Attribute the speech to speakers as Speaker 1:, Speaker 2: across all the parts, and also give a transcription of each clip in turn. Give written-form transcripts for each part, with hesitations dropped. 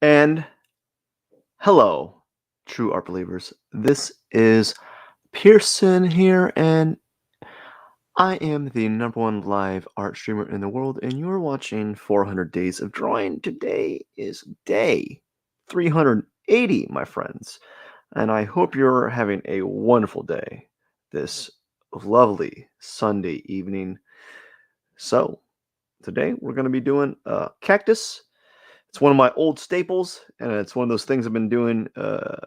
Speaker 1: And hello, true art believers. This is Pierson here, and I am the number one live art streamer in the world, and you're watching 400 Days of Drawing. Today is day 380, my friends, and I hope you're having a wonderful day this lovely Sunday evening. So, today we're going to be doing Cactus. It's one of my old staples, and it's one of those things I've been doing. I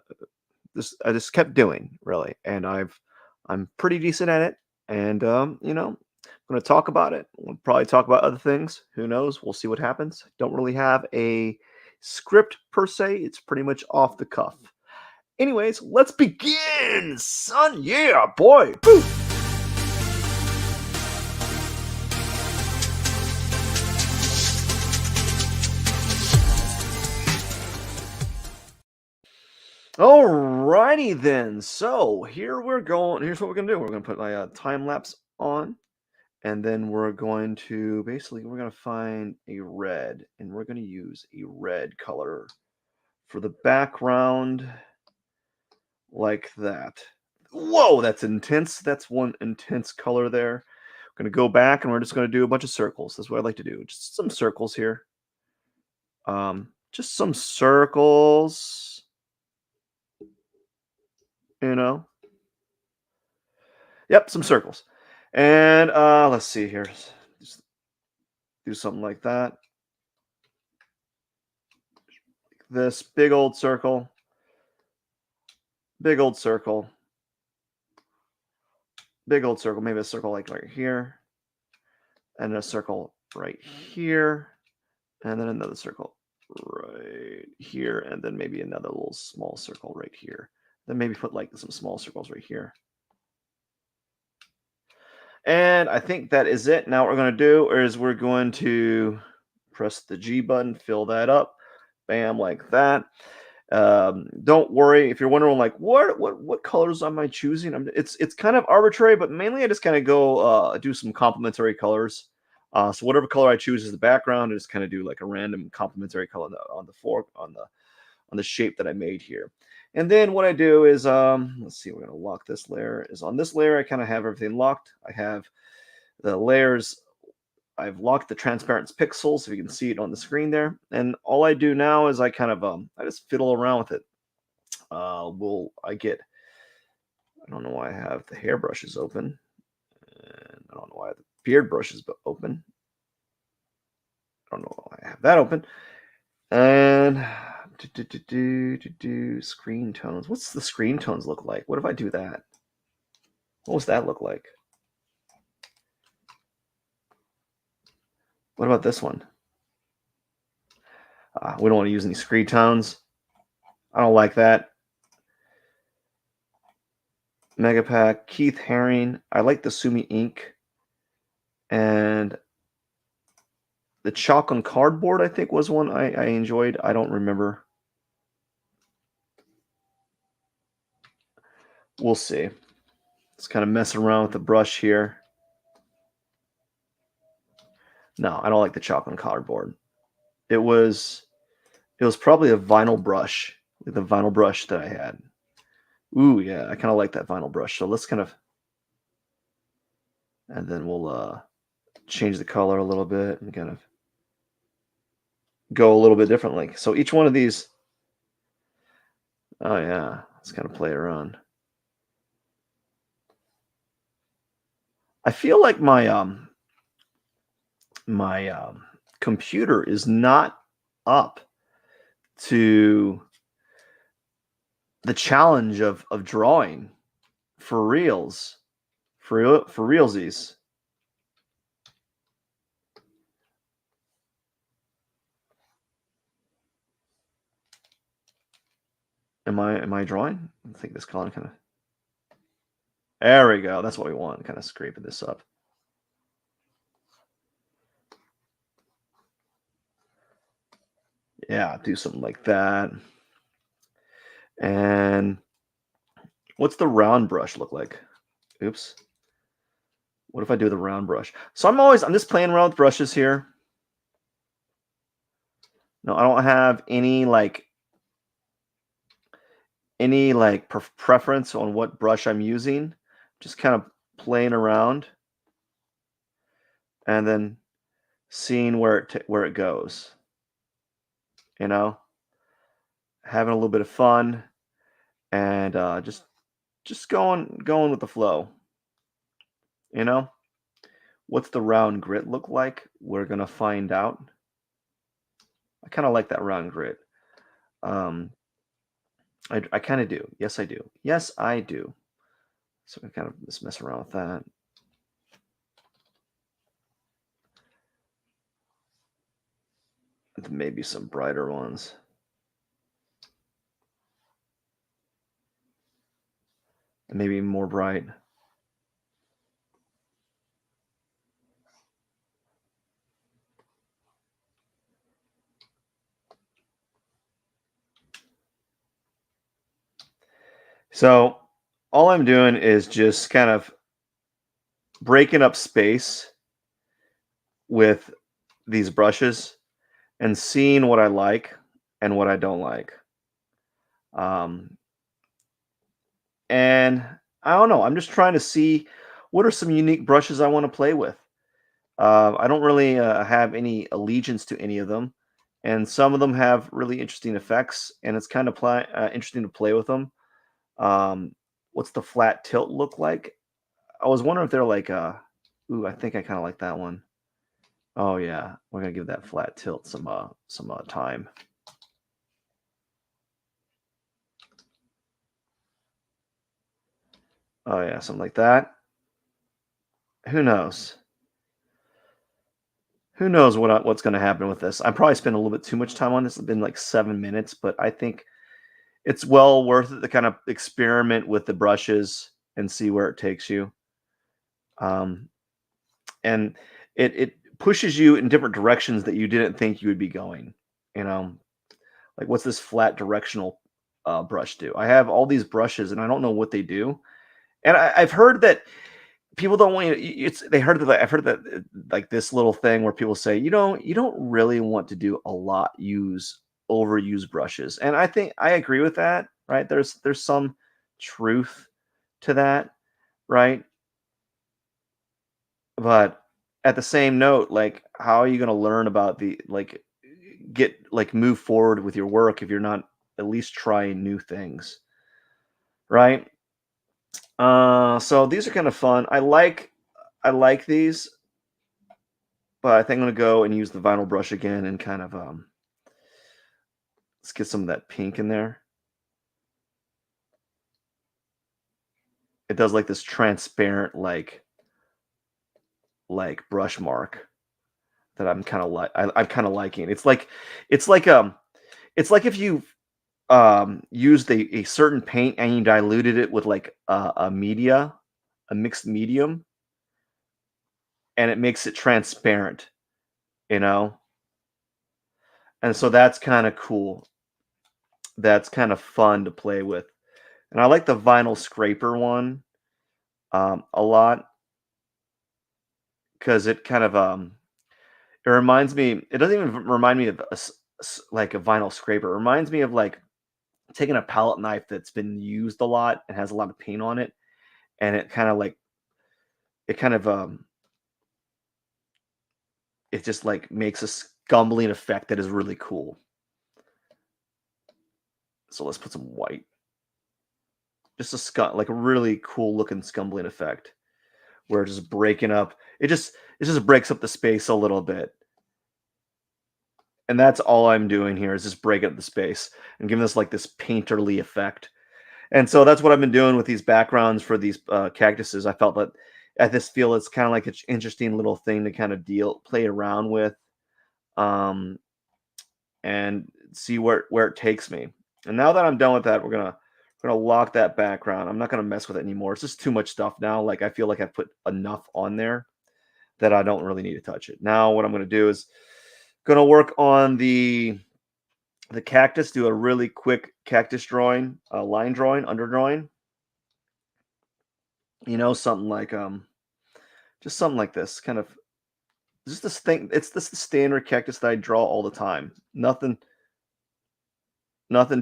Speaker 1: just kept doing really, and I'm pretty decent at it. And I'm going to talk about it. We'll probably talk about other things. Who knows? We'll see what happens. Don't really have a script per se. It's pretty much off the cuff. Anyways, let's begin, son. Yeah, boy. Woo! Alrighty then. So here we're going. Here's what we're gonna do. We're gonna put my time lapse on, and then we're going to we're gonna find a red, and we're gonna use a red color for the background, like that. Whoa, that's intense. That's one intense color there. We're gonna go back, and we're just gonna do a bunch of circles. That's what I like to do. Just some circles here. Just some circles. You know. Yep, some circles. And let's see here. Just do something like that. This big old circle. Big old circle. Big old circle. Maybe a circle like right here. And a circle right here. And then another circle right here. And then maybe another little small circle right here. Then maybe put like some small circles right here. And I think that is it. Now what we're going to do is we're going to press the G button, fill that up. Bam, like that. Don't worry if you're wondering, like, what colors am I choosing? It's kind of arbitrary, but mainly I just kind of go do some complementary colors. So whatever color I choose as the background, I just kind of do like a random complementary color on the shape that I made here. And then what I do is, let's see, we're going to lock this layer. Is on this layer, I kind of have everything locked. I have the layers. I've locked the transparent pixels, so you can see it on the screen there. And all I do now is I kind of, I just fiddle around with it. I don't know why I have the hairbrushes open. And I don't know why the beard brush is open. I don't know why I have that open. And screen tones. What's the screen tones look like? What if I do that? What does that look like? What about this one? We don't want to use any screen tones. I don't like that. Megapack, Keith Haring. I like the Sumi ink. And the chalk on cardboard, I think, was one I enjoyed. I don't remember. We'll see. Let's kind of mess around with the brush here. No, I don't like the chalk on cardboard. It was probably a vinyl brush, like the vinyl brush that I had. Ooh, yeah, I kind of like that vinyl brush. So let's kind of, and then we'll change the color a little bit and kind of go a little bit differently. So each one of these, oh yeah, let's kind of play around. I feel like my computer is not up to the challenge of drawing for reals, for realsies. Am I drawing? I think this color kind of. There we go. That's what we want. Kind of scraping this up. Yeah, do something like that. And what's the round brush look like? Oops. What if I do the round brush? So I'm just playing around with brushes here. No, I don't have any preference on what brush I'm using. Just kind of playing around and then seeing where it goes. You know, having a little bit of fun and just going with the flow. You know, what's the round grit look like? We're gonna find out. I kind of like that round grit. Um, I kind of do. Yes, I do. Yes, I do. So I kind of just mess around with that. And then maybe some brighter ones. And maybe more bright. So all I'm doing is just kind of breaking up space with these brushes and seeing what I like and what I don't like. Um, and I don't know. I'm just trying to see what are some unique brushes I want to play with. I don't really have any allegiance to any of them, and some of them have really interesting effects, and it's kind of interesting to play with them. Um, what's the flat tilt look like? I was wondering if they're like, ooh, I think I kind of like that one. Oh yeah, we're gonna give that flat tilt some time. Oh yeah, something like that. Who knows? Who knows what's going to happen with this? I probably spent a little bit too much time on this. It's been like 7 minutes, but I think it's well worth it to kind of experiment with the brushes and see where it takes you. Um, and it pushes you in different directions that you didn't think you would be going. You know, like what's this flat directional brush do? I have all these brushes and I don't know what they do. And I've heard that people don't want you. It's they heard that I've heard that like this little thing where people say you don't really want to do a lot use overuse brushes, and I think I agree with that. Right? There's some truth to that, right? But at the same note, like how are you going to learn about the get move forward with your work if you're not at least trying new things, right? So these are kind of fun. I like these. But I think I'm gonna go and use the vinyl brush again and kind of let's get some of that pink in there. It does like this transparent like brush mark that I'm kind of I'm kind of liking. It's like it's like if you used a certain paint and you diluted it with like a mixed medium, and it makes it transparent, you know. And so that's kind of cool. That's kind of fun to play with. And I like the vinyl scraper one a lot because it kind of it reminds me. It doesn't even remind me of like a vinyl scraper. It reminds me of like taking a palette knife that's been used a lot and has a lot of paint on it, and it kind of it just like makes a scumbling effect that is really cool. So let's put some white, just like a really cool looking scumbling effect where it's just breaking up. It just breaks up the space a little bit. And that's all I'm doing here is just break up the space and giving this like this painterly effect. And so that's what I've been doing with these backgrounds for these cactuses. I felt that at this feel it's kind of like an interesting little thing to kind of play around with, um, and see where it takes me. And now that I'm done with that, we're gonna lock that background. I'm not gonna mess with it anymore. It's just too much stuff now. Like I feel like I put enough on there that I don't really need to touch it. Now what I'm gonna do is gonna work on the cactus, do a really quick cactus drawing, line drawing, under drawing. Something like just something like this, kind of just this thing. It's this standard cactus that I draw all the time. Nothing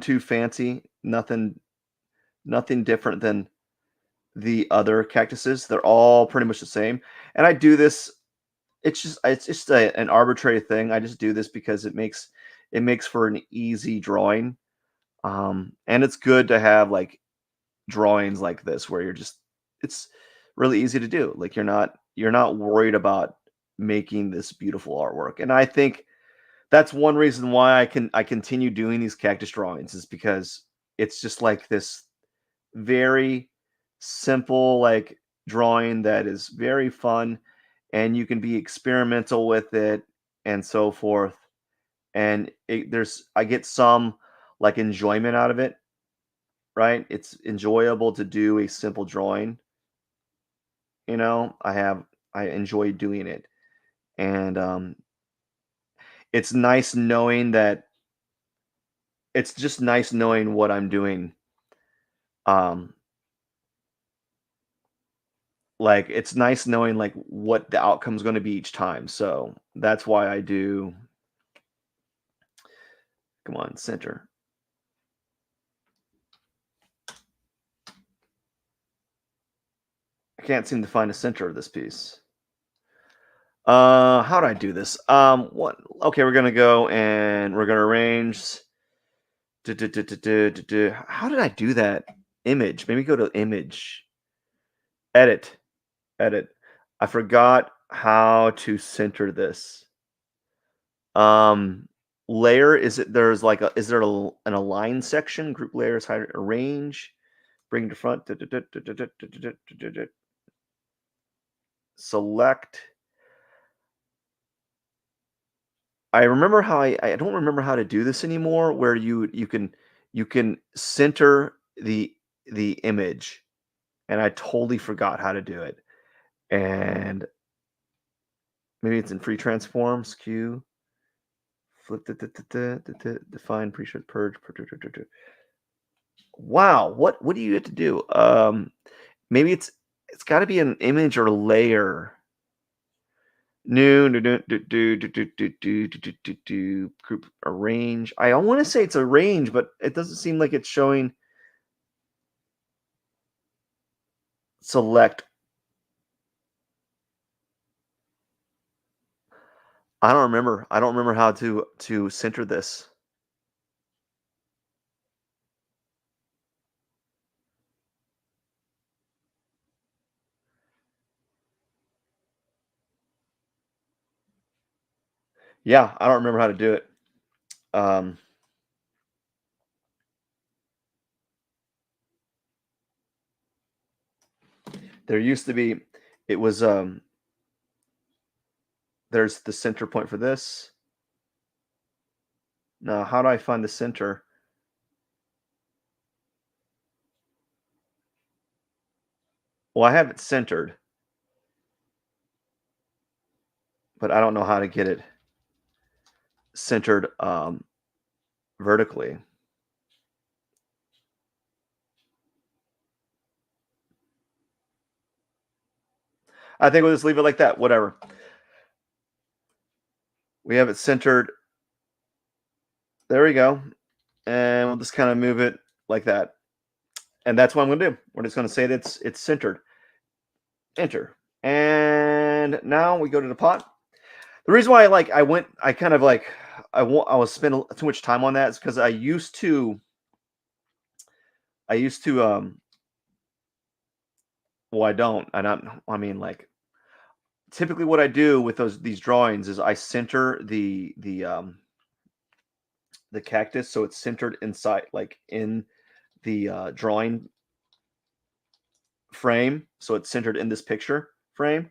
Speaker 1: too fancy. Nothing different than the other cactuses. They're all pretty much the same. And I do this. It's just an arbitrary thing. I just do this because it makes for an easy drawing. And it's good to have like drawings like this where it's really easy to do. Like you're not worried about making this beautiful artwork. And I think that's one reason why I continue doing these cactus drawings is because it's just like this very simple like drawing that is very fun, and you can be experimental with it and so forth. And I get some like enjoyment out of it, right? It's enjoyable to do a simple drawing. I enjoy doing it. And it's nice knowing that it's just nice knowing what I'm doing. Um, like it's nice knowing like what the outcome's going to be each time. So that's why I do. Come on, center. I can't seem to find a center of this piece. How do I do this? What? Okay, we're gonna go and we're gonna arrange. How did I do that? Image. Maybe go to image. Edit. Edit. I forgot how to center this. Um, layer. Is it? There's like a. Is there an align section? Group layers. Hide. Arrange. Bring to front. Select. I remember how I don't remember how to do this anymore, where you can center the image, and I totally forgot how to do it. And maybe it's in free transform, skew, flip, define, pre-shift, purge. Wow, what do you have to do? Maybe it's got to be an image or layer. New group arrange. I want to say it's a range, but it doesn't seem like it's showing. Select. I don't remember. I don't remember how to center this. Yeah, I don't remember how to do it. Um, there used to be. It was There's the center point for this. Now, how do I find the center? Well, I have it centered, but I don't know how to get it centered vertically. I think we'll just leave it like that. Whatever. We have it centered. There we go. And we'll just kind of move it like that. And that's what I'm going to do. We're just going to say that it's centered. Enter. And now we go to the pot. The reason why I was spending too much time on that is because I used to well, I mean, like, typically what I do with these drawings is I center the cactus, so it's centered inside, like in the drawing frame, so it's centered in this picture frame.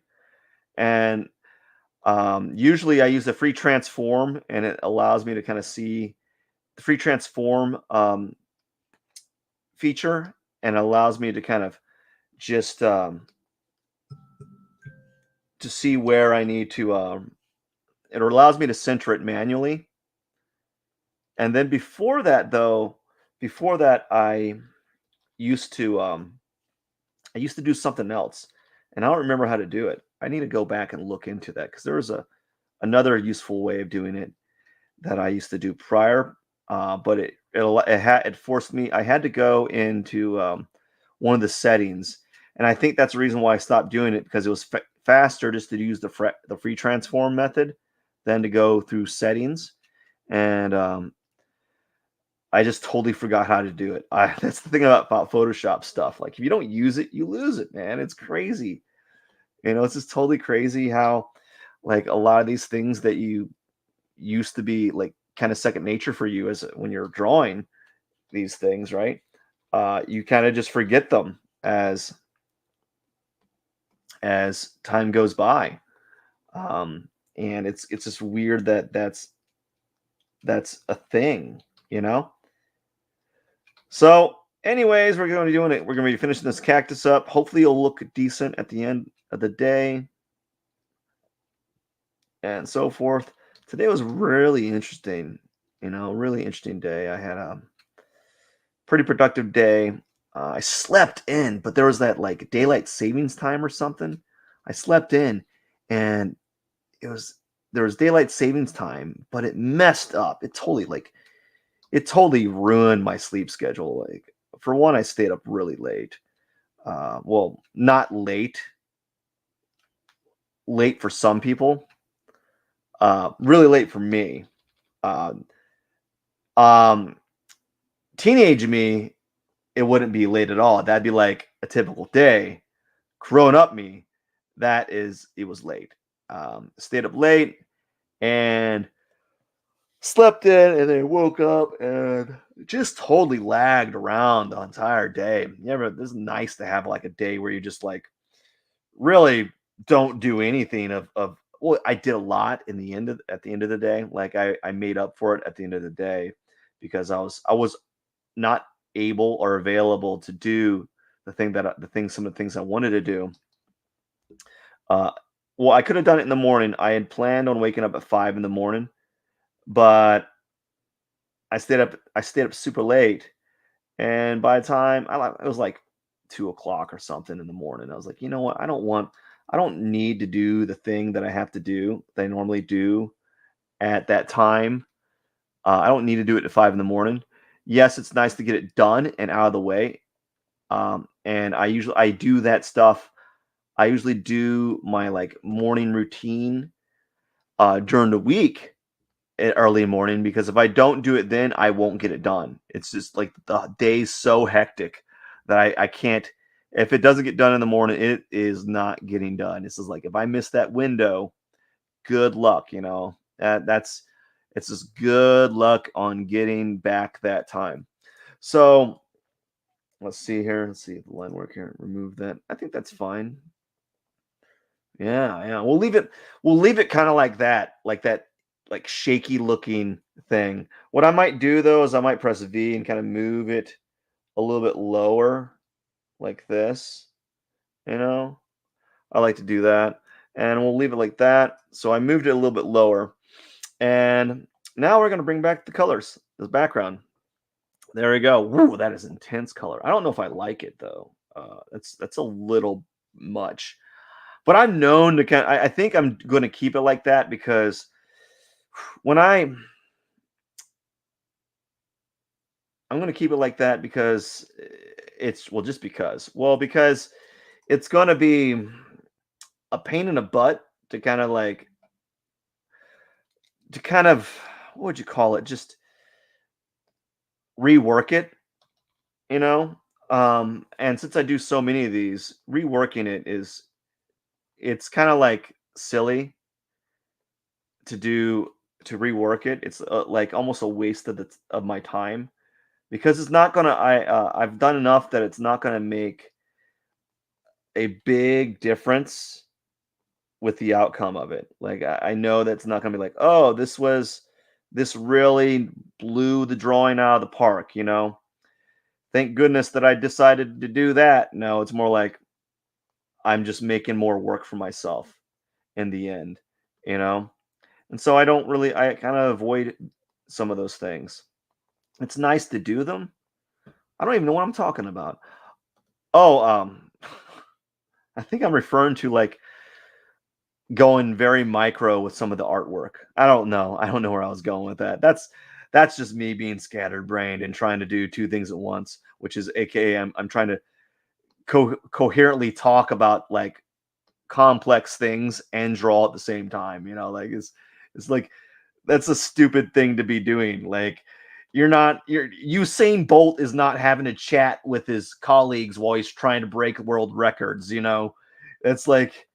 Speaker 1: And usually I use the free transform, and it allows me to kind of see the free transform feature, and allows me to kind of just to see where I need to. It allows me to center it manually. And then before that, used to I used to do something else, and I don't remember how to do it. I need to go back and look into that because there was another useful way of doing it that I used to do prior, but it forced me. I had to go into one of the settings, and I think that's the reason why I stopped doing it because it was faster just to use the free transform method than to go through settings, and I just totally forgot how to do it. That's the thing about Photoshop stuff. Like if you don't use it, you lose it, man. It's crazy. It's just totally crazy how like a lot of these things that you used to be like kind of second nature for you as when you're drawing these things, right? You kind of just forget them as time goes by, and it's just weird that that's a thing, you know. So, anyways, we're going to be doing it. We're going to be finishing this cactus up. Hopefully, it'll look decent at the end of the day, and so forth. Today was really interesting. Really interesting day. I had a pretty productive day. I slept in, but there was that like daylight savings time or something. I slept in, and it was there was daylight savings time, but it messed up. It totally ruined my sleep schedule. Like for one, I stayed up really late. Well, not late, late for some people. Really late for me. Uh, um, Teenage me, it wouldn't be late at all. That'd be like a typical day. Grown up me, it was late. Stayed up late and slept in, and then woke up and just totally lagged around the entire day. This is nice to have like a day where you just like really don't do anything of well, I did a lot at the end of the day. Like I made up for it at the end of the day because I was not able or available to do some of the things I wanted to do. Uh, well, I could have done it in the morning. I had planned on waking up at 5 in the morning, but I stayed up super late, and by the time it was like 2 o'clock or something in the morning. I was like, you know what? I don't need to do the thing that I have to do that I normally do at that time. I don't need to do it at 5 in the morning. Yes, it's nice to get it done and out of the way. And I do that stuff. I usually do my like morning routine during the week early morning because if I don't do it then I won't get it done. It's just like the day's so hectic that I can't. If it doesn't get done in the morning, it is not getting done. This is like if I miss that window, good luck. That's it's just good luck on getting back that time. So let's see here. Let's see the line work here. Remove that. I think that's fine. Yeah. We'll leave it kind of like that, like shaky looking thing. What I might do though is I might press V and kind of move it a little bit lower, like this. You know, I like to do that, and we'll leave it like that. So I moved it a little bit lower, and now we're gonna bring back the colors, the background. There we go. Woo, that is intense color. I don't know if I like it though. That's a little much. But I'm known to I think I'm going to keep it like that because when I'm going to keep it like that because it's well just because because it's going to be a pain in the butt to kind of what would you call it, just rework it, you know. And since I do so many of these, reworking it's kind of like silly to rework it. It's like almost a waste of my time because it's not gonna. I've done enough that it's not gonna make a big difference with the outcome of it. Like I know that's not gonna be like, oh, this really blew the drawing out of the park. Thank goodness that I decided to do that. No, it's more like I'm just making more work for myself in the end. You know. And so I kind of avoid some of those things. It's nice to do them. I don't even know what I'm talking about. Oh, I think I'm referring to like going very micro with some of the artwork. I don't know. I don't know where I was going with that. That's just me being scatterbrained and trying to do two things at once, which is AKA I'm trying to coherently talk about like complex things and draw at the same time. Like it's like that's a stupid thing to be doing. Like you're Usain Bolt is not having a chat with his colleagues while he's trying to break world records. It's like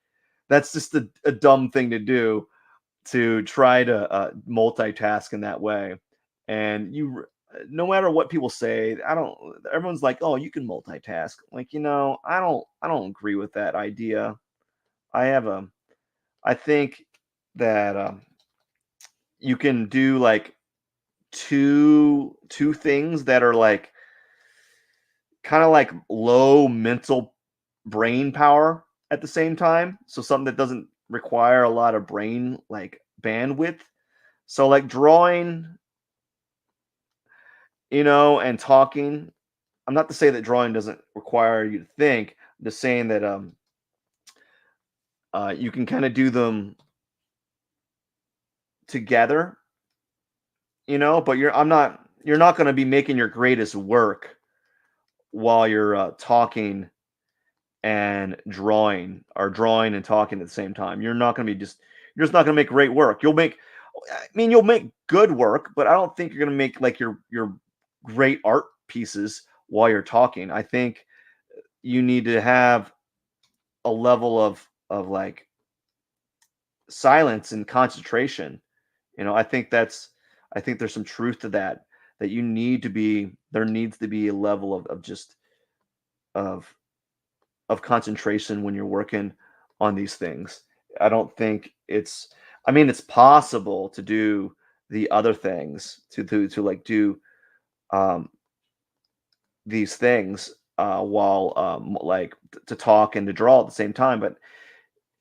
Speaker 1: that's just a dumb thing to do, to try to multitask in that way. And no matter what people say, I don't. Everyone's like, "Oh, you can multitask." Like, I don't agree with that idea. I have a. I think that you can do like two things that are like kind of like low mental brain power at the same time. So something that doesn't require a lot of brain like bandwidth. So like drawing, and talking. I'm not to say that drawing doesn't require you to think. I'm just saying that you can kind of do them together, but you're not going to be making your greatest work while you're talking and drawing, or drawing and talking at the same time. You're just not going to make great work. You'll make good work, but I don't think you're going to make like your great art pieces while you're talking. I think you need to have a level of like silence and concentration. I think there's some truth to that, that there needs to be a level of just of concentration when you're working on these things. I don't think it's possible to do the other things, to like do um these things while like to talk and to draw at the same time, but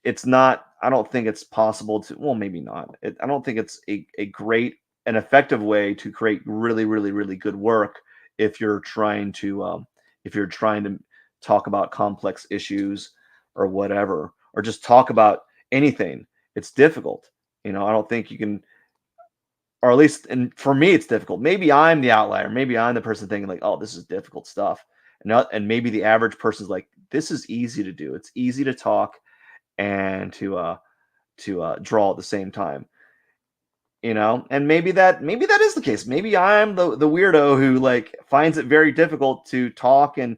Speaker 1: I don't think it's possible to, well, maybe not. I don't think it's a great and effective way to create really, really, really good work if you're trying to talk about complex issues or whatever, or just talk about anything. It's difficult. I don't think you can, or at least, and for me, it's difficult. Maybe I'm the outlier. Maybe I'm the person thinking like, oh, this is difficult stuff. And maybe the average person's like, this is easy to do. It's easy to talk and to draw at the same time. And maybe that is the case. Maybe I'm the weirdo who like finds it very difficult to talk and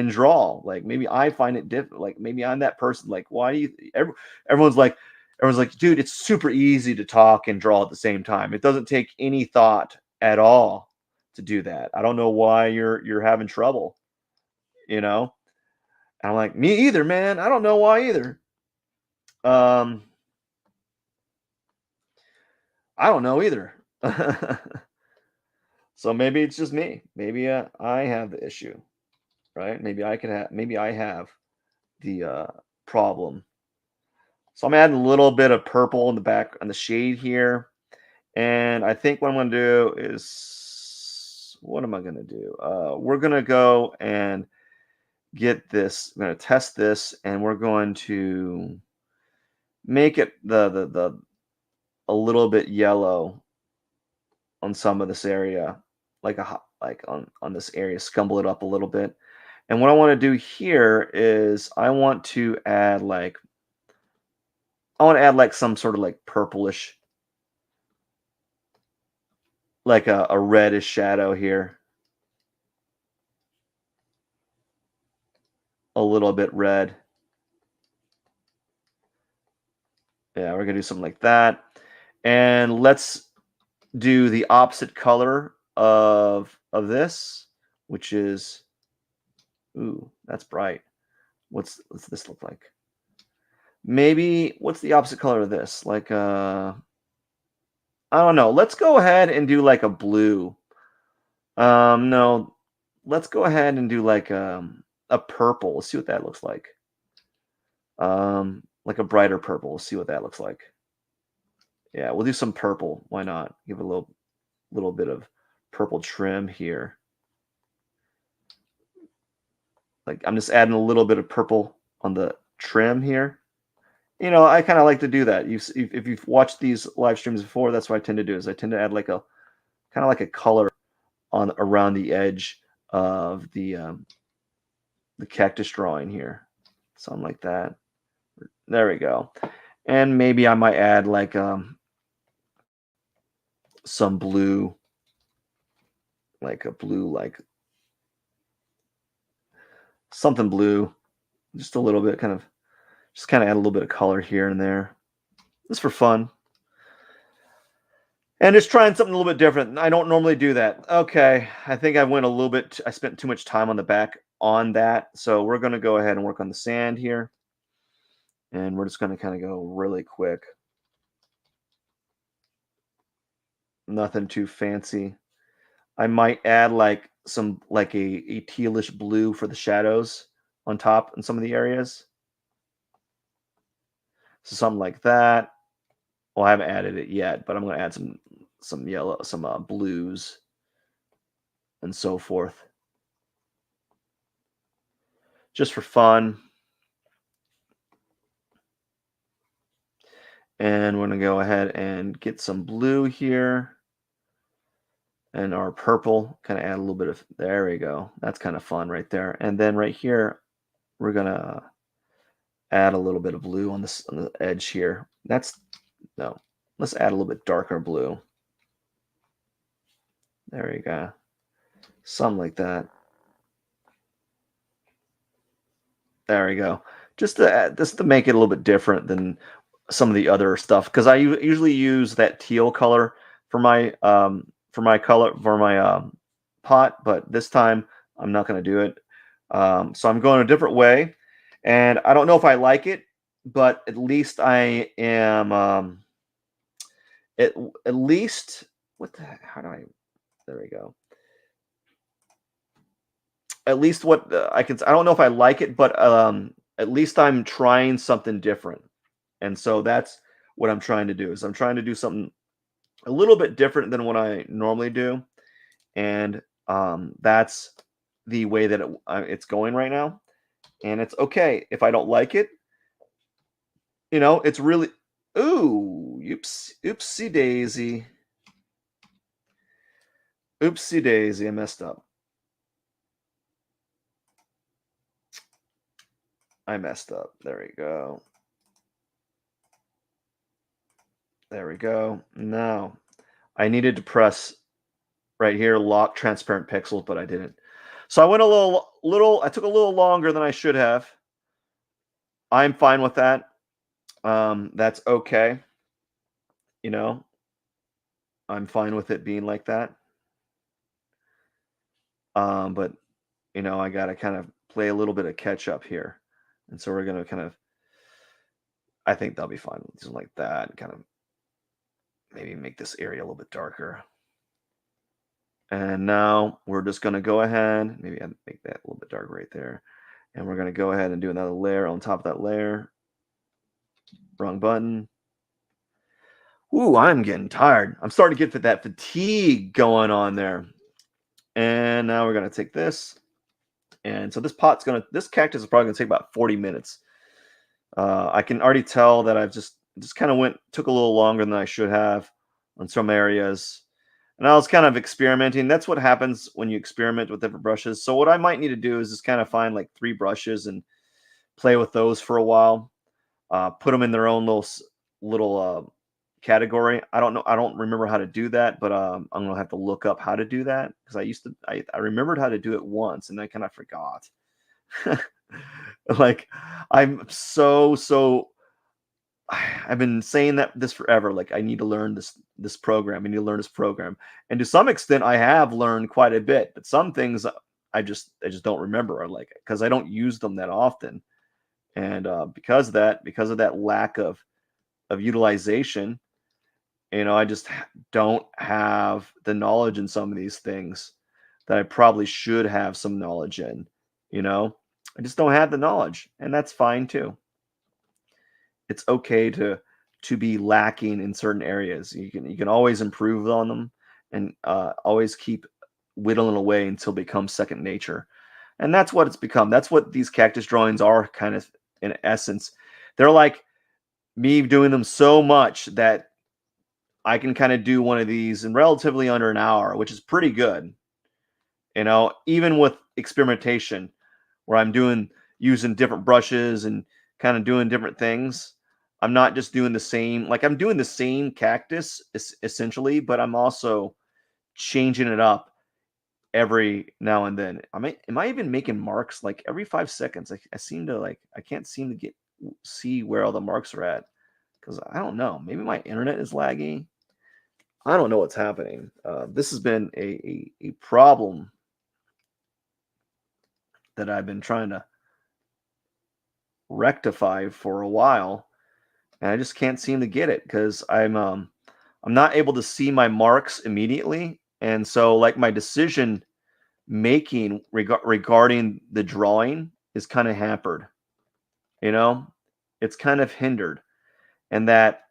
Speaker 1: draw. Like maybe I find it difficult. Like maybe I'm that person. Like, why do you? Everyone's like, dude, it's super easy to talk and draw at the same time. It doesn't take any thought at all to do that. I don't know why you're having trouble. You know, and I'm like, me either, man. I don't know why either. Um, I don't know either. So maybe it's just me. Maybe I have the issue, right? Maybe I have the problem. So I'm adding a little bit of purple in the back on the shade here. And I think what I'm going to do is, what am I going to do? We're going to go and get this. I'm going to test this, and we're going to make it the a little bit yellow on some of this area, like on this area, scumble it up a little bit. And what I want to do here is I want to add like some sort of like purplish, like a reddish shadow here, a little bit red. Yeah, we're gonna do something like that. And let's do the opposite color of this, which is, ooh, that's bright. What's this look like? Maybe what's the opposite color of this? Like I don't know. Let's go ahead and do like a blue. No, let's go ahead and do like a purple. Let's see what that looks like. Like a brighter purple. Let's see what that looks like. Yeah, we'll do some purple. Why not? Give a little bit of purple trim here. Like I'm just adding a little bit of purple on the trim here. I kind of like to do that. If you've watched these live streams before, that's what I tend to do. Is I tend to add like a kind of like a color on around the edge of the cactus drawing here, something like that. There we go. And maybe I might add like some blue, like a blue, like something blue, just a little bit, just kind of add a little bit of color here and there, just for fun. And just trying something a little bit different. I don't normally do that. Okay, I think I went a little bit. I spent too much time on the back on that, so we're going to go ahead and work on the sand here, and we're just going to kind of go really quick. Nothing too fancy. I might add like some like a tealish blue for the shadows on top in some of the areas. So something like that. Well, I haven't added it yet, but I'm going to add some yellow, some blues, and so forth, just for fun. And we're going to go ahead and get some blue here, and our purple. Kind of add a little bit of. There we go. That's kind of fun right there. And then right here, we're gonna add a little bit of blue on the edge here. No. Let's add a little bit darker blue. There you go. Something like that. There we go. Just to make it a little bit different than some of the other stuff, because I usually use that teal color for my pot, but this time I'm not going to do it. So I'm going a different way, and I don't know if I like it, but at least I am at least what the how do I there we go. At least what I don't know if I like it, but at least I'm trying something different. And so that's what I'm trying to do. Is I'm trying to do something a little bit different than what I normally do, and that's the way that it's going right now. And it's okay if I don't like it. It's really oopsie daisy, oopsie daisy. I messed up. There we go. There we go. Now I needed to press right here, lock transparent pixels, but I didn't. So I went a little, I took a little longer than I should have. I'm fine with that. That's okay. I'm fine with it being like that. But I got to kind of play a little bit of catch up here. And so we're going to I think that'll be fine. Something like that. Kind of maybe make this area a little bit darker. And now we're just going to go ahead, maybe I make that a little bit darker right there. And we're going to go ahead and do another layer on top of that layer. Wrong button. Ooh, I'm getting tired. I'm starting to get that fatigue going on there. And now we're going to take this. And so this cactus is probably going to take about 40 minutes. I can already tell that I've just kind of took a little longer than I should have on some areas. And I was kind of experimenting. That's what happens when you experiment with different brushes. So what I might need to do is just kind of find like 3 brushes and play with those for a while. Put them in their own little category. I don't know. I don't remember how to do that, but I'm gonna have to look up how to do that, because I remembered how to do it once and I kind of forgot. Like I'm so I've been saying this forever. Like I need to learn this program. I need to learn this program. And to some extent I have learned quite a bit, but some things I just don't remember, or like because I don't use them that often. And because of that lack of utilization, I just don't have the knowledge in some of these things that I probably should have some knowledge in. I just don't have the knowledge, and that's fine too. It's okay to be lacking in certain areas. You can always improve on them, and always keep whittling away until it becomes second nature. And that's what it's become. That's what these cactus drawings are, kind of in essence. They're like me doing them so much that I can kind of do one of these in relatively under an hour, which is pretty good. Even with experimentation where I'm doing using different brushes and kind of doing different things. I'm not just doing the same, like I'm doing the same cactus essentially, but I'm also changing it up every now and then. Am I even making marks like every 5 seconds? I seem to I can't seem to see where all the marks are at because I don't know. Maybe my internet is laggy. I don't know what's happening. This has been a problem that I've been trying to rectify for a while, and I just can't seem to get it because I'm not able to see my marks immediately, and so like my decision making regarding the drawing is kind of hampered. You know, it's kind of hindered, and that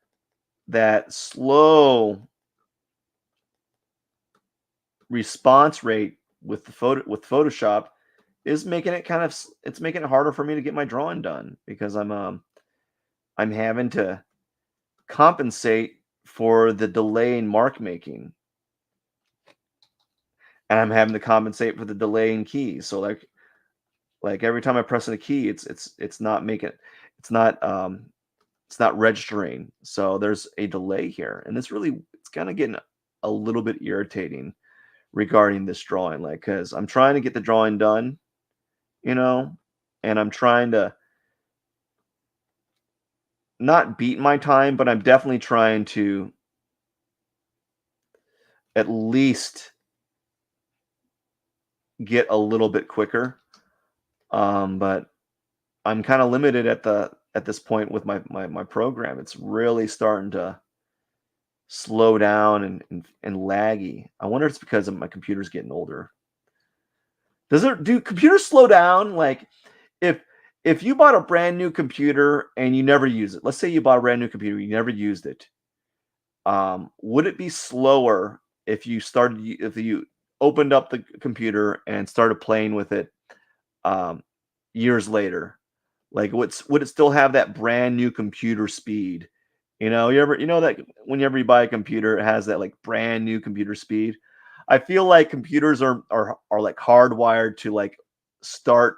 Speaker 1: slow response rate with Photoshop is making it it's making it harder for me to get my drawing done because I'm having to compensate for the delay in mark making, and I'm having to compensate for the delay in keys. So like every time I press in a key, it's not making it's not it's not registering. So there's a delay here, and it's kind of getting a little bit irritating regarding this drawing, like because I'm trying to get the drawing done, you know, and I'm trying to not beat my time, but I'm definitely trying to at least get a little bit quicker. But I'm kind of limited at this point with my program. It's really starting to slow down and laggy. I wonder if it's because my computer's getting older. Do computers slow down? Like if if you bought a brand new computer and you never use it, let's say you bought a brand new computer, you never used it. Would it be slower if you opened up the computer and started playing with it um, years later? Like, would it still have that brand new computer speed? You know that whenever you buy a computer, it has that like brand new computer speed. I feel like computers are like hardwired to like start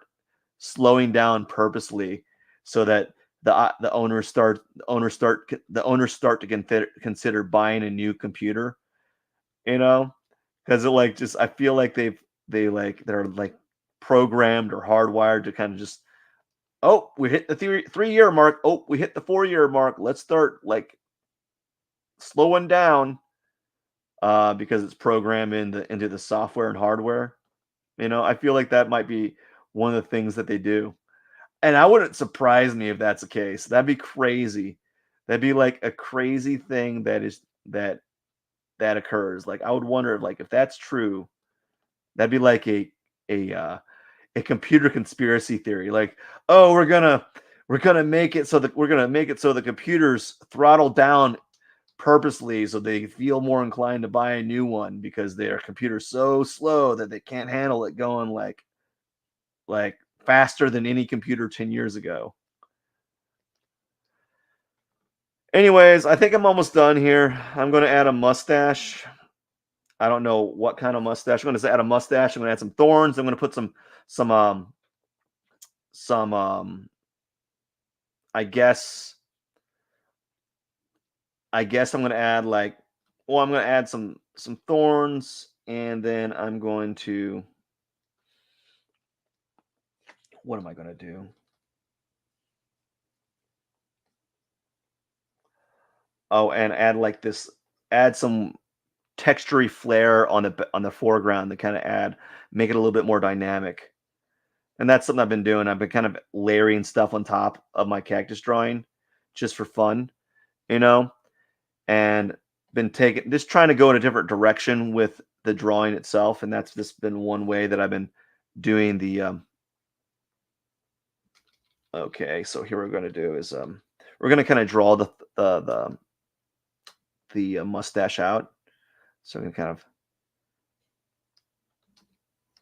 Speaker 1: slowing down purposely so that the owners start to consider buying a new computer, you know, because it like just I feel like they're like programmed or hardwired to kind of just, oh, we hit the 3 year mark. Oh, we hit the 4 year mark. Let's start like slowing down because it's programmed into the software and hardware. I feel like that might be one of the things that they do. And I wouldn't surprise me if that's the case. That'd be crazy. That'd be like a crazy thing that occurs. Like I would wonder like if that's true, that'd be like a a computer conspiracy theory. Like, oh, we're gonna make it so that we're gonna make it so the computers throttle down purposely so they feel more inclined to buy a new one because their computer's so slow that they can't handle it going like faster than any computer 10 years ago. Anyways, I think I'm almost done here. I'm going to add a mustache. I don't know what kind of mustache. I'm going to add a mustache. I'm going to add some thorns. I'm going to put some some I guess I'm going to add I'm going to add some thorns, and then I'm going to, what am I going to do? Oh, and add some textury flair on the foreground to kind of make it a little bit more dynamic. And that's something I've been doing. I've been kind of layering stuff on top of my cactus drawing just for fun, you know, and been taking just trying to go in a different direction with the drawing itself. And that's just been one way that I've been doing the okay, so here we're gonna do is we're gonna kind of draw the mustache out. So I'm gonna kind of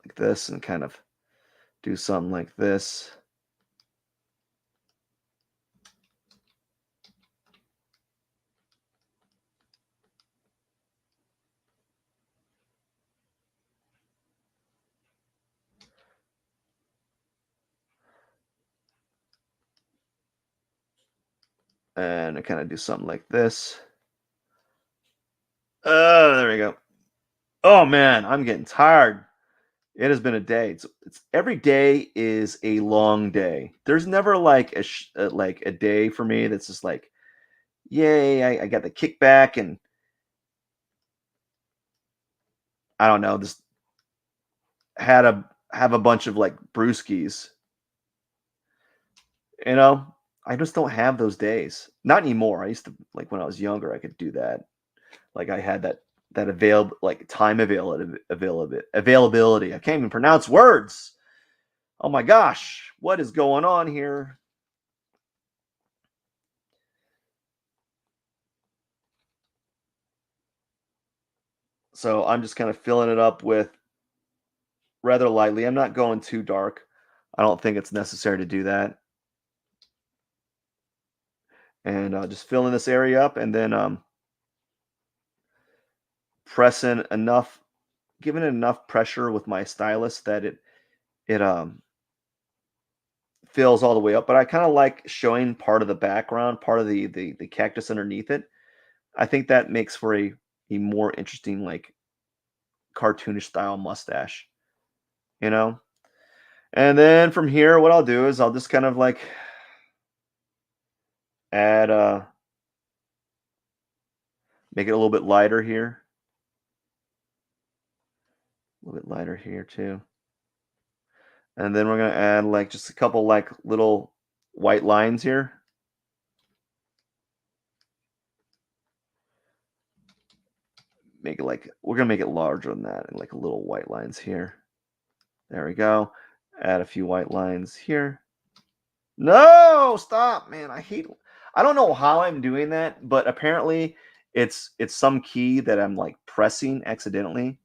Speaker 1: like this and kind of do something like this. And I kind of do something like this. Oh, there we go. Oh man, I'm getting tired. It has been a day. It's every day is a long day. There's never like like a day for me that's just like, yay, I got the kickback and I don't know, just had a have a bunch of like brewskis. You know, I just don't have those days. Not anymore. I used to like when I was younger, I could do that. Like I had that like time availability. I can't even pronounce words. Oh my gosh, what is going on here? So I'm just kind of filling it up with rather lightly. I'm not going too dark. I don't think it's necessary to do that. And just filling this area up and then pressing enough, giving it enough pressure with my stylus that it fills all the way up. But I kind of like showing part of the background, part of the cactus underneath it. I think that makes for a more interesting like cartoonish style mustache, you know? And then from here, what I'll do is I'll just kind of like add make it a little bit lighter here. A little bit lighter here too. And then we're gonna add like just a couple like little white lines here. Make it like we're gonna make it larger than that and like little white lines here. There we go. Add a few white lines here. No, stop, man. I don't know how I'm doing that, but apparently it's some key that I'm like pressing accidentally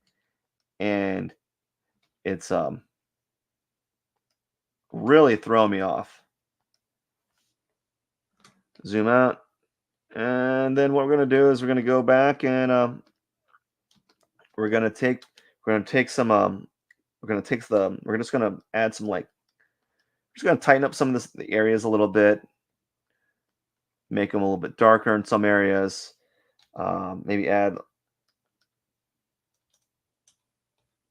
Speaker 1: and it's really throwing me off. Zoom out. And then what we're gonna do is we're gonna go back and we're gonna take we're gonna take some we're just gonna add some like we're just gonna tighten up some of the areas a little bit, make them a little bit darker in some areas. Maybe add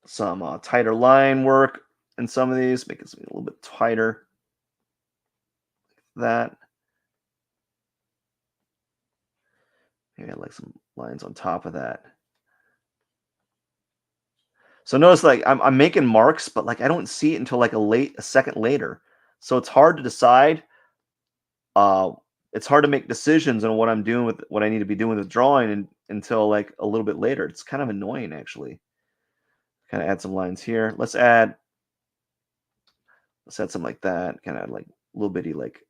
Speaker 1: some tighter line work in some of these, make it a little bit tighter. That maybe add like some lines on top of that. So notice like I'm making marks, but like I don't see it until like a second later. So it's hard to decide. Uh, it's hard to make decisions on what I'm doing with what I need to be doing with the drawing until like a little bit later. It's kind of annoying actually. Kind of add some lines here. Let's add something like that. Kind of like little bitty like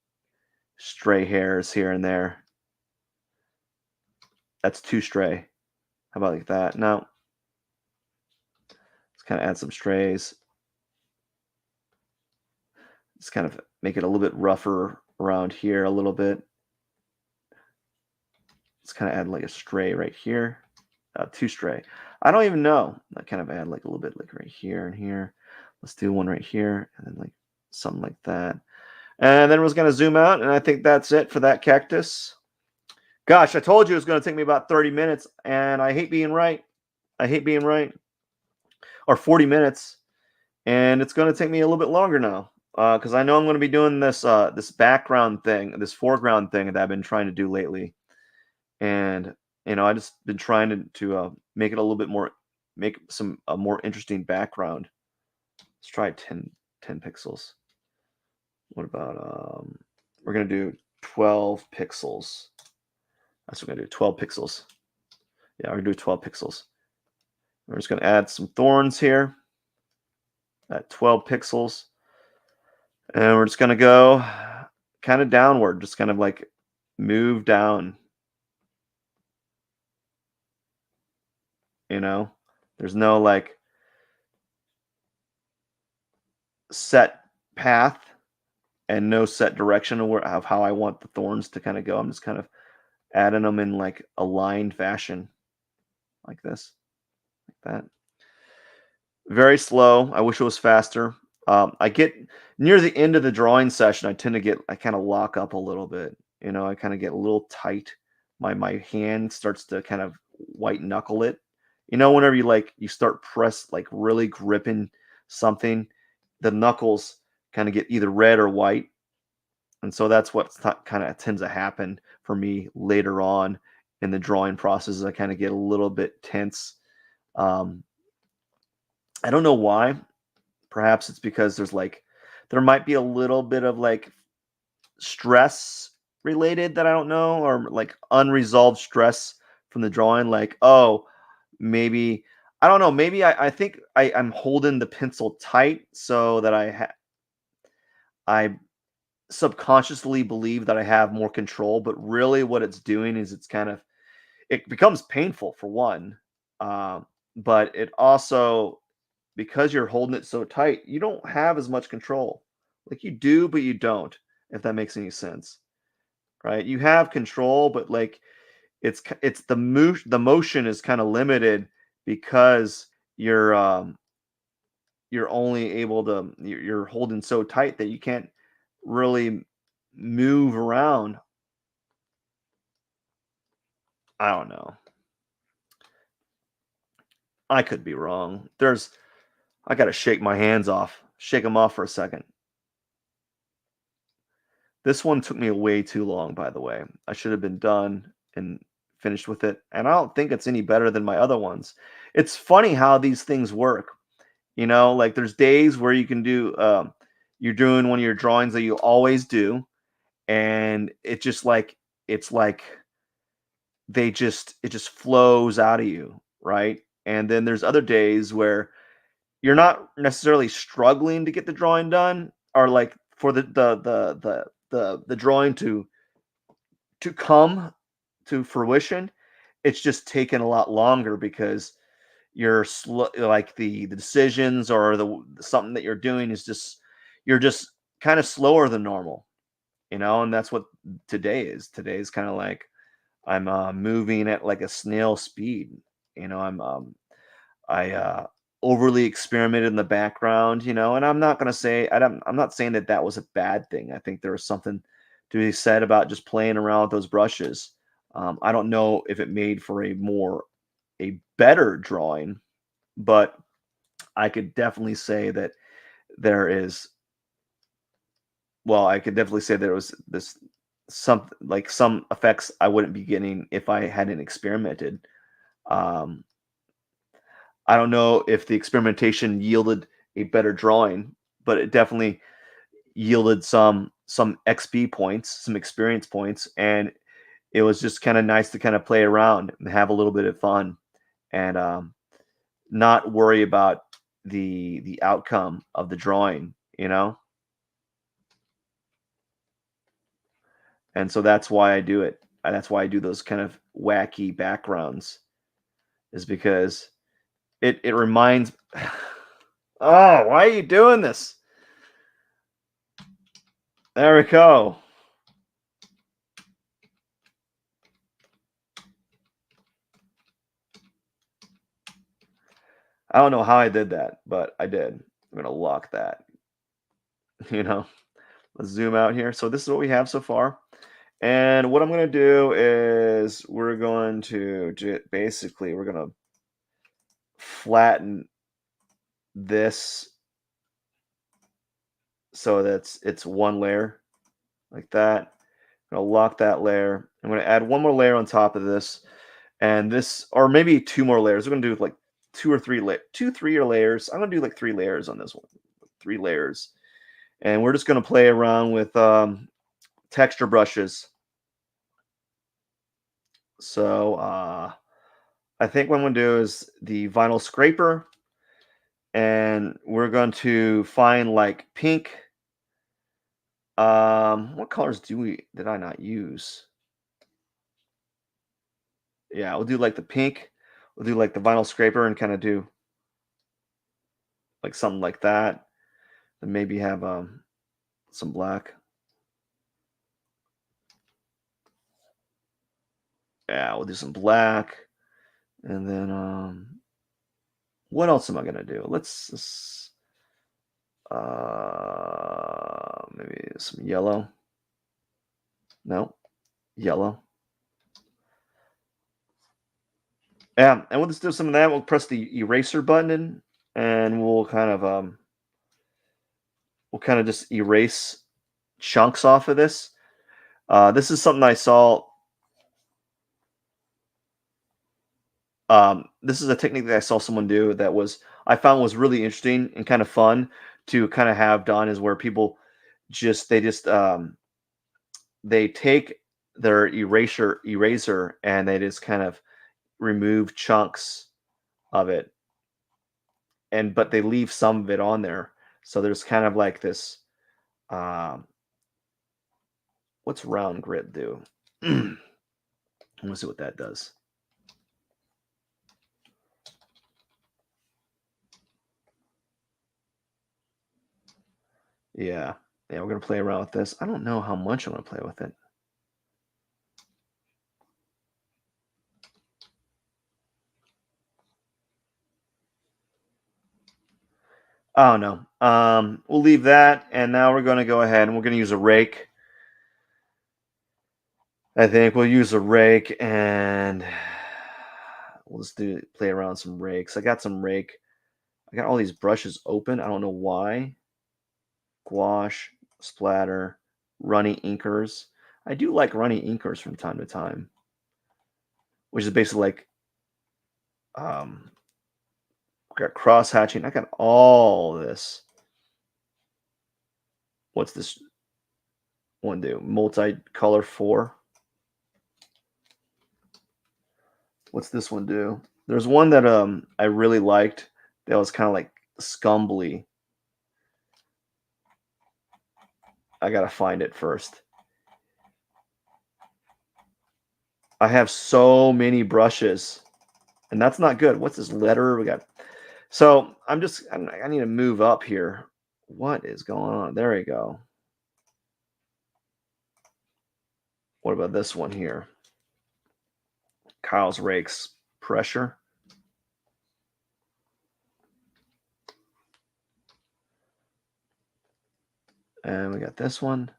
Speaker 1: stray hairs here and there. That's too stray. How about like that? Now let's kind of add some strays. Just kind of make it a little bit rougher around here a little bit. Let's kind of add like a stray right here. Two stray. I don't even know. I kind of add like a little bit like right here and here. Let's do one right here and then like something like that. And then we're just going to zoom out, and I think that's it for that cactus. Gosh, I told you it was going to take me about 30 minutes, and I hate being right. I hate being right. Or 40 minutes, and it's going to take me a little bit longer now because I know I'm going to be doing this background thing, this foreground thing that I've been trying to do lately. And I just been trying to make it a little bit more, make some a more interesting background. Let's try 10 pixels. What about we're gonna do 12 pixels. That's what we're gonna do. 12 pixels. Yeah, we're gonna do 12 pixels. We're just gonna add some thorns here at 12 pixels, and we're just gonna go kind of downward, just kind of like move down. There's no like set path and no set direction of how I want the thorns to kind of go. I'm just kind of adding them in like a lined fashion like this, like that. Very slow. I wish it was faster. I get near the end of the drawing session, I kind of lock up a little bit. I kind of get a little tight. My hand starts to kind of white knuckle it. Whenever you start like really gripping something, the knuckles kind of get either red or white. And so that's what kind of tends to happen for me later on in the drawing process. I kind of get a little bit tense. Um, I don't know why. Perhaps it's because there might be a little bit of like stress related that I don't know, or like unresolved stress from the drawing. Like, oh, maybe I don't know. Maybe I think I'm holding the pencil tight so that I subconsciously believe that I have more control, but really what it's doing is it becomes painful for one. Um, but it also, because you're holding it so tight, you don't have as much control. Like you do, but you don't, if that makes any sense. Right? You have control, but like it's the motion is kind of limited because you're um you're only able to you're holding so tight that you can't really move around. I don't know. I could be wrong. I got to shake my hands off. Shake them off for a second. This one took me way too long, by the way. I should have been done and finished with it. And I don't think it's any better than my other ones. It's funny how these things work. Like there's days where you can you're doing one of your drawings that you always do. And it's like it just flows out of you. Right. And then there's other days where you're not necessarily struggling to get the drawing done, or like for the drawing to come to fruition. It's just taken a lot longer because you're slow, like the decisions or the something that you're doing is you're just kind of slower than normal, and that's what today is. Today is kind of like I'm moving at like a snail speed. I overly experimented in the background, and I'm not saying that that was a bad thing. I think there was something to be said about just playing around with those brushes. I don't know if it made for a better drawing, but I could definitely say that there is. Well, I could definitely say there was some effects I wouldn't be getting if I hadn't experimented. Um, I don't know if the experimentation yielded a better drawing, but it definitely yielded some XP points, some experience points, and it was just kind of nice to kind of play around and have a little bit of fun, and not worry about the outcome of the drawing. And so that's why I do it. That's why I do those kind of wacky backgrounds, is because it reminds. Oh, why are you doing this? There we go. I don't know how I did that, but I did. I'm gonna lock that. You know, let's zoom out here. So this is what we have so far. And what I'm gonna do is we're gonna flatten this so that it's one layer like that. I'm gonna lock that layer. I'm gonna add one more layer on top of this, and this, or maybe two more layers. We're gonna do like two, 3 layers. I'm gonna do like 3 layers on this one, 3 layers, and we're just gonna play around with texture brushes. So I think what I'm gonna do is the vinyl scraper, and we're going to find like pink. What colors did I not use? Yeah, we'll do like the pink. We'll do like the vinyl scraper and kind of do like something like that. And maybe have some black. Yeah, we'll do some black. And then what else am I gonna do? Let's maybe some yellow. No. yellow. Yeah, and we'll just do some of that. We'll press the eraser button, and we'll kind of just erase chunks off of this. This is something I saw. This is a technique that I saw someone do that I found was really interesting and kind of fun to kind of have done, is where people they take their eraser and they just kind of remove chunks of it, and but they leave some of it on there. So there's kind of like this. Um, what's round grit do? Let's see what that does. Yeah. Yeah, we're gonna play around with this. I don't know how much I'm gonna play with it. Oh no. We'll leave that, and now we're gonna go ahead and we're gonna use a rake. I think we'll use a rake, and we'll just play around some rakes. I got some rake. I got all these brushes open. I don't know why. Gouache, splatter, runny inkers. I do like runny inkers from time to time, which is basically like um, got cross hatching. I got all this. What's this one do? Multicolor 4. What's this one do? There's one that I really liked that was kind of like scumbly. I gotta find it first. I have so many brushes, and that's not good. What's this letter we got? So I need to move up here. What is going on? There we go. What about this one here? Kyle's rakes pressure. And we got this one.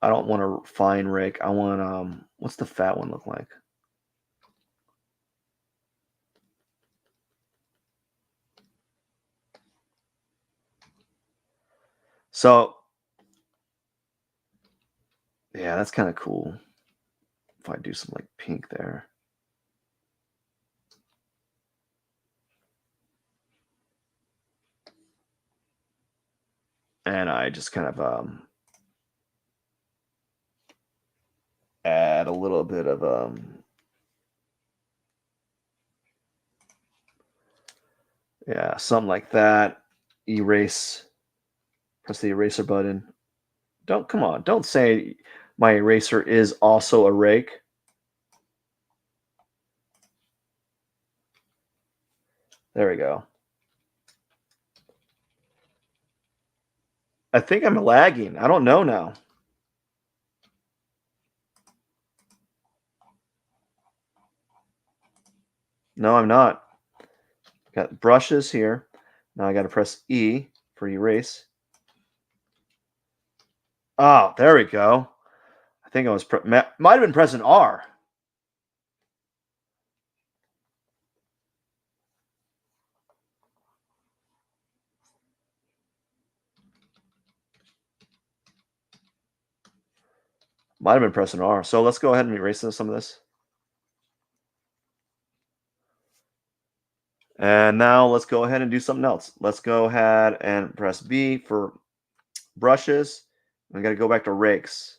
Speaker 1: I don't want a fine rake. I want what's the fat one look like? So yeah, that's kind of cool. If I do some like pink there. And I just kind of add a little bit of yeah, something like that. Erase. Press the eraser button. Come on, don't say my eraser is also a rake. There we go. I think I'm lagging. I don't know now. No, I'm not. Got brushes here. Now I got to press E for erase. Oh, there we go. I think I was might have been pressing R. Might have been pressing R. So let's go ahead and erase some of this. And now let's go ahead and do something else. Let's go ahead and press B for brushes. We got to go back to rakes.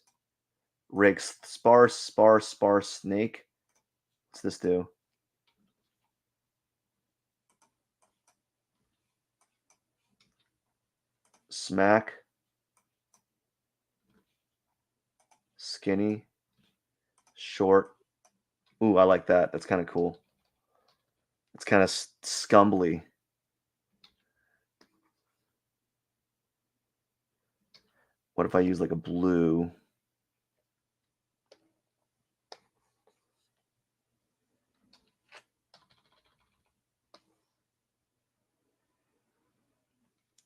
Speaker 1: Rakes, sparse, sparse, sparse, snake. What's this do? Smack. Skinny. Short. Ooh, I like that. That's kind of cool. It's kind of scumbly. What if I use like a blue?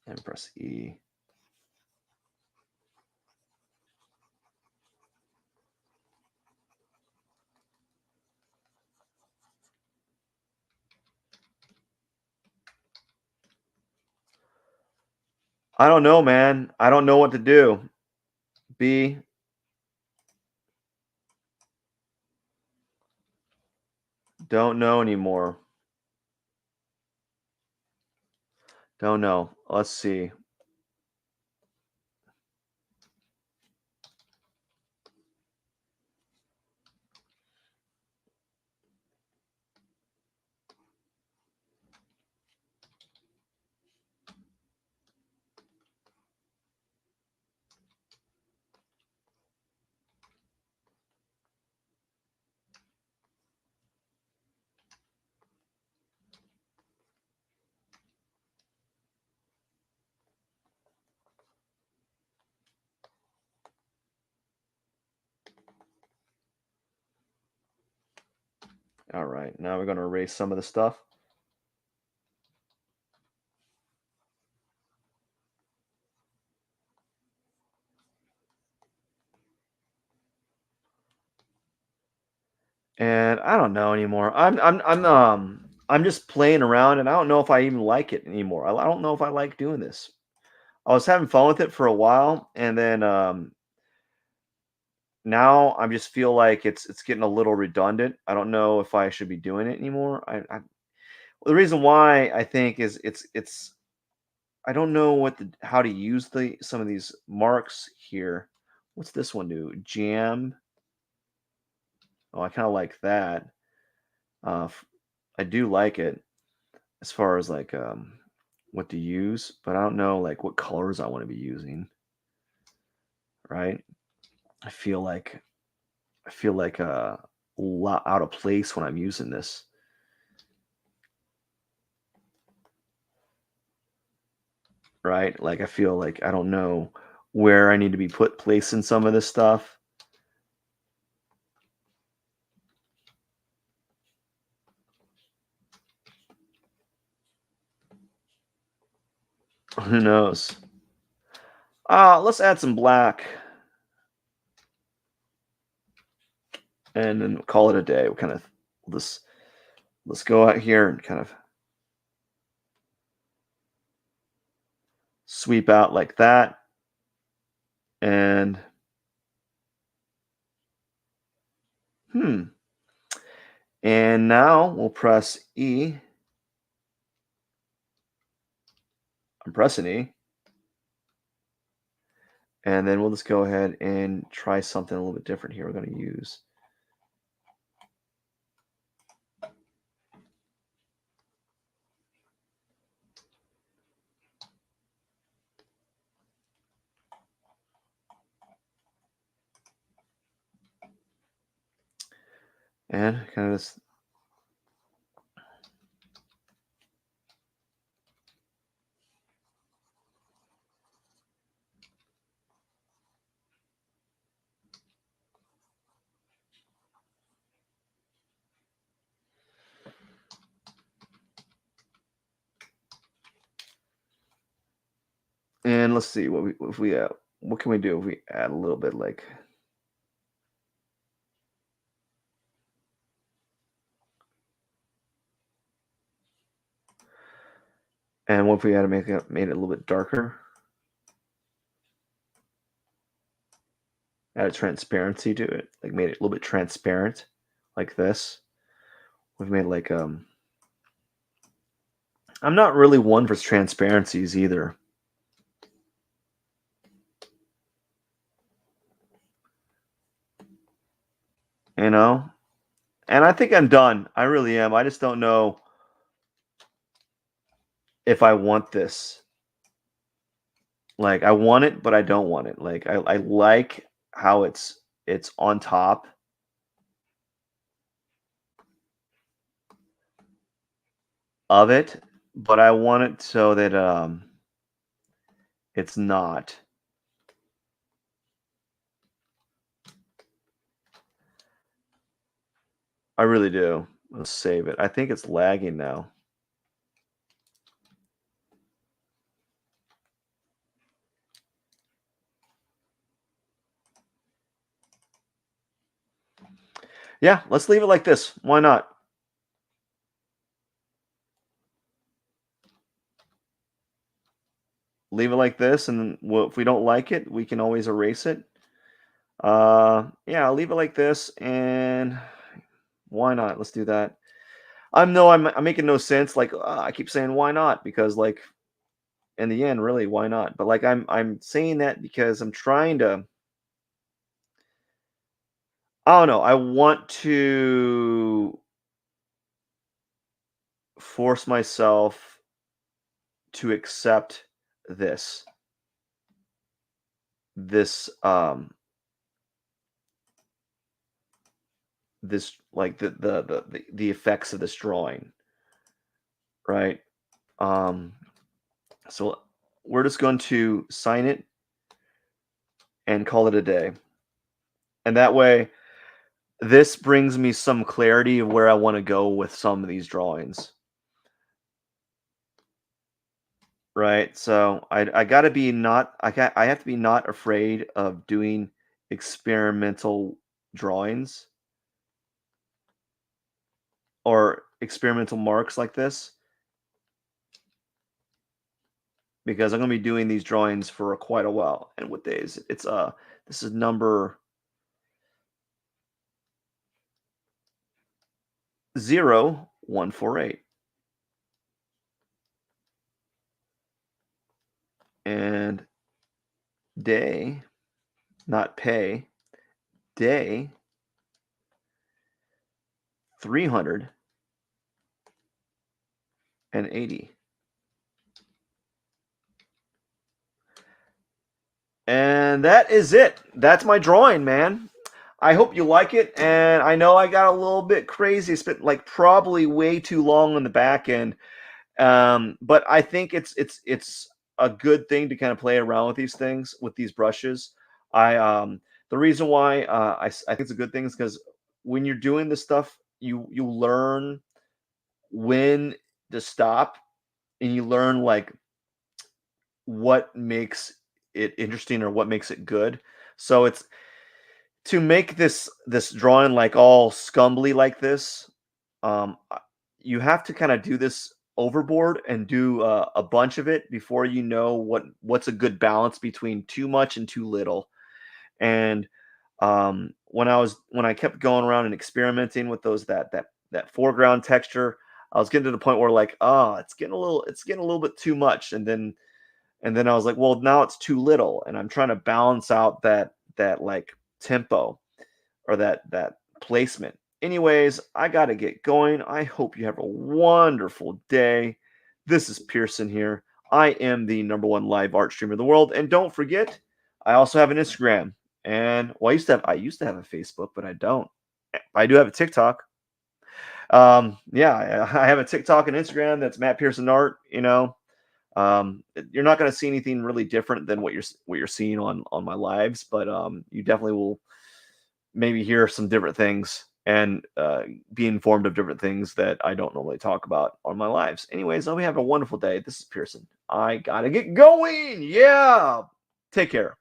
Speaker 1: And press E. I don't know, man. I don't know what to do. B, don't know anymore. Don't know. Let's see. All right, now we're going to erase some of the stuff. And I don't know anymore. I'm just playing around, and I don't know if I even like it anymore. I don't know if I like doing this. I was having fun with it for a while, and then now I just feel like it's getting a little redundant. I don't know if I should be doing it anymore. The reason why I think is it's I don't know how to use some of these marks here. What's this one do? Jam. Oh, I kind of like that. I do like it as far as like what to use, but I don't know like what colors I want to be using. Right? I feel like a lot out of place when I'm using this. Right? Like I feel like I don't know where I need to be placing some of this stuff. Who knows? Let's add some black and then call it a day. We'll kind of let's go out here and kind of sweep out like that. And hmm. And now we'll press E. I'm pressing E. And then we'll just go ahead and try something a little bit different here. We're going to use and kind of this. And let's see what can we do if we add a little bit like. And what if we had to made it a little bit darker? Added transparency to it, like made it a little bit transparent, like this. We've made like I'm not really one for transparencies either. You know? And I think I'm done. I really am. I just don't know if I want this. Like I want it, but I don't want it. Like I like how it's on top of it, but I want it so that it's not. I really do. Let's save it. I think it's lagging now. Yeah, let's leave it like this. Why not? leave it like this, and if we don't like it, we can always erase it. Yeah, I'll leave it like this, and why not? Let's do that. I'm making no sense. Like I keep saying why not because like in the end, really, why not? But like I'm saying that because I'm trying to. I don't know. I want to force myself to accept this this this like the effects of this drawing, right? Um so we're just going to sign it and call it a day. And that way this brings me some clarity of where I want to go with some of these drawings. Right? So I got to be not I have to be not afraid of doing experimental drawings or experimental marks like this because I'm going to be doing these drawings for quite a while. And what day is it? It's this is number 0148. And day, not pay, day 380. And that is it. That's my drawing, man. I hope you like it. And I know I got a little bit crazy. Spent like probably way too long on the back end. But I think it's a good thing to kind of play around with these things with these brushes. I The reason why I think it's a good thing is because when you're doing this stuff, you learn when to stop, and you learn like what makes it interesting or what makes it good. So it's to make this drawing like all scumbly like this. You have to kind of do this overboard and do a bunch of it before you know what's a good balance between too much and too little. And when I kept going around and experimenting with those that foreground texture, I was getting to the point where like, oh, it's getting a little bit too much. And then I was like, well, now it's too little, and I'm trying to balance out that like tempo or that placement. Anyways, I got to get going. I hope you have a wonderful day. This is Pierson here. I am the #1 live art streamer in the world, and don't forget, I also have an Instagram. And well, I used to have a Facebook, but I don't. I do have a TikTok. Yeah, I have a TikTok and Instagram. That's Matt Pierson Art. You're not going to see anything really different than what you're seeing on my lives, but you definitely will maybe hear some different things and be informed of different things that I don't normally talk about on my lives. Anyways, I hope you have a wonderful day. This is Pierson. I gotta get going. Yeah, take care.